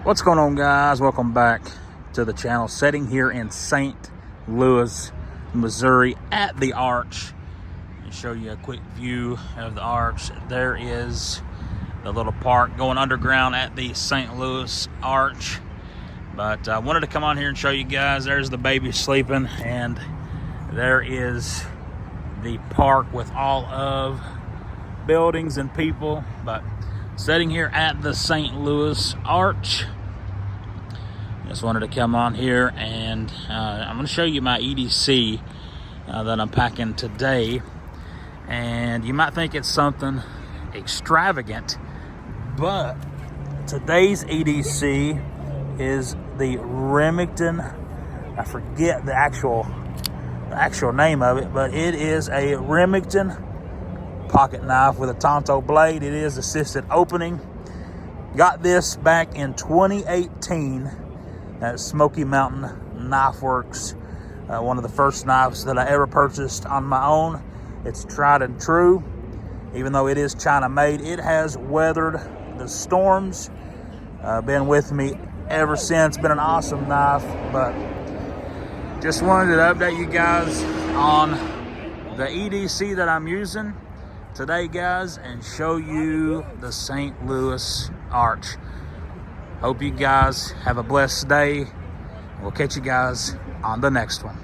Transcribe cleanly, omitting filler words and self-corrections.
What's going on, guys? Welcome back to the channel. Sitting here in St. Louis, Missouri at the Arch. And show you a quick view of the Arch. There is the little park going underground at the St. Louis Arch. But I wanted to come on here and show you guys. There's the baby sleeping, and there is the park with all of buildings and people. But sitting here at the St. Louis Arch, just wanted to come on here and I'm going to show you my EDC that I'm packing today. And you might think it's something extravagant, but today's EDC is the Remington. I forget the actual name of it, but it is a Remington pocket knife with a Tonto blade. It is assisted opening. Got this back in 2018 at Smoky Mountain Knife Works. One of the first knives that I ever purchased on my own. It's tried and true. Even though it is China made, it has weathered the storms. Been with me ever since. Been an awesome knife. But just wanted to update you guys on the EDC that I'm using today, guys, and show you the St. Louis Arch. Hope you guys have a blessed day. We'll catch you guys on the next one.